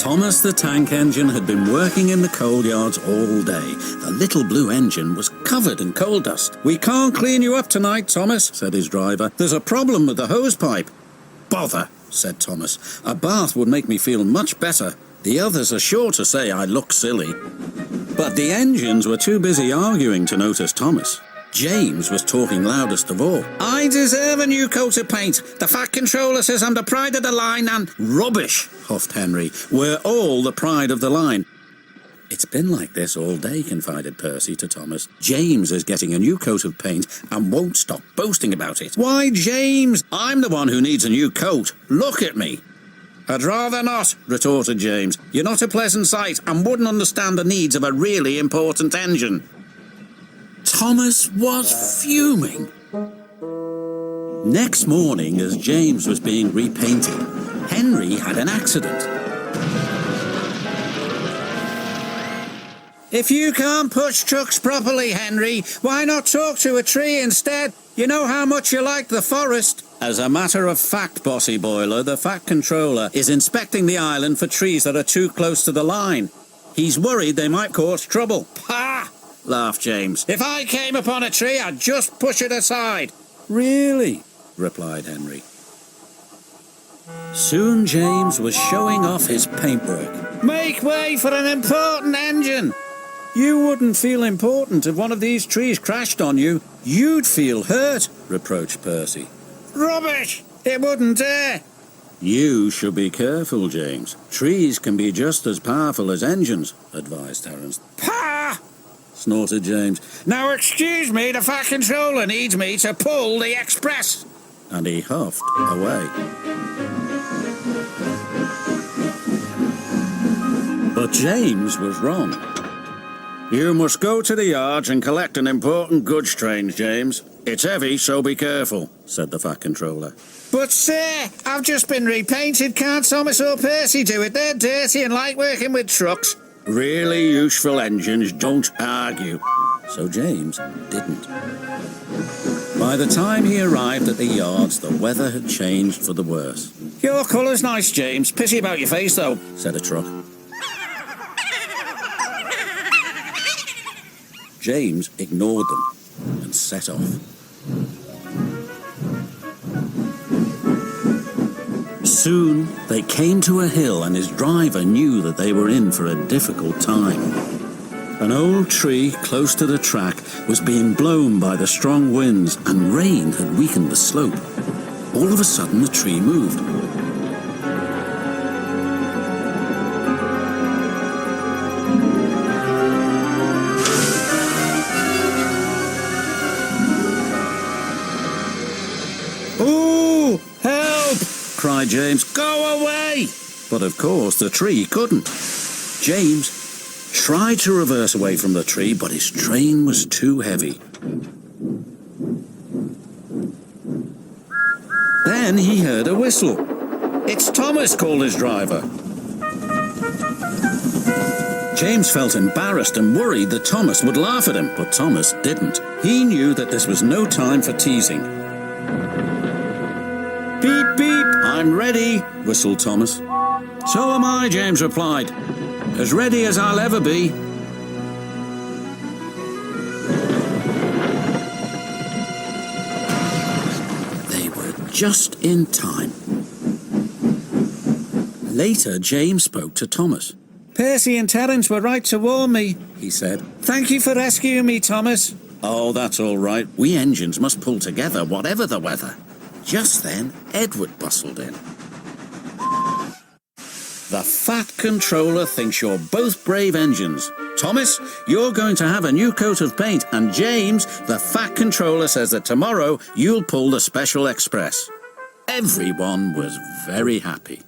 Thomas the tank engine had been working in the coal yards all day. The little blue engine was covered in coal dust. "We can't clean you up tonight, Thomas," said his driver. "There's a problem with the hose pipe." "Bother," said Thomas. "A bath would make me feel much better. The others are sure to say I look silly." But the engines were too busy arguing to notice Thomas. James was talking loudest of all. "I deserve a new coat of paint. The Fat Controller says I'm the pride of the line and—" "Rubbish," huffed Henry. "We're all the pride of the line." "It's been like this all day," confided Percy to Thomas. "James is getting a new coat of paint and won't stop boasting about it." "Why, James? I'm the one who needs a new coat. Look at me." "I'd rather not," retorted James. "You're not a pleasant sight and wouldn't understand the needs of a really important engine." Thomas was fuming. Next morning, as James was being repainted, Henry had an accident. "If you can't push trucks properly, Henry, why not talk to a tree instead? You know how much you like the forest." "As a matter of fact, Bossy Boiler, the Fat Controller is inspecting the island for trees that are too close to the line. He's worried they might cause trouble." "Pah!" laughed James. "If I came upon a tree, I'd just push it aside." "Really?" replied Henry. Soon James was showing off his paintwork. "Make way for an important engine." "You wouldn't feel important if one of these trees crashed on you. You'd feel hurt," reproached Percy. "Rubbish! It wouldn't dare." "You should be careful, James. Trees can be just as powerful as engines," advised Terence. "Pah!" snorted James. "Now excuse me, the Fat Controller needs me to pull the express." And he huffed away. But James was wrong. "You must go to the yards and collect an important goods train, James. It's heavy, so be careful," said the Fat Controller. "But sir, I've just been repainted. Can't Thomas or Percy do it? They're dirty and like working with trucks." Really useful engines don't argue. So James didn't. By the time he arrived at the yards, the weather had changed for the worse. "Your colour's nice, James. Pity about your face, though," said a truck. James ignored them and set off. Soon they came to a hill, and his driver knew that they were in for a difficult time. An old tree close to the track was being blown by the strong winds, and rain had weakened the slope. All of a sudden the tree moved. "Ooh, help!" cried James. "Go away!" But of course the tree couldn't. James tried to reverse away from the tree, but his train was too heavy. Then he heard a whistle. "It's Thomas," called his driver. James felt embarrassed and worried that Thomas would laugh at him, but Thomas didn't. He knew that this was no time for teasing. "Beep, beep, I'm ready," whistled Thomas. "So am I," James replied. "As ready as I'll ever be." They were just in time. Later, James spoke to Thomas. "Percy and Terence were right to warn me," he said. "Thank you for rescuing me, Thomas." "Oh, that's all right. We engines must pull together, whatever the weather." Just then, Edward bustled in. "The Fat Controller thinks you're both brave engines. Thomas, you're going to have a new coat of paint, and James, the Fat Controller says that tomorrow you'll pull the Special Express." Everyone was very happy.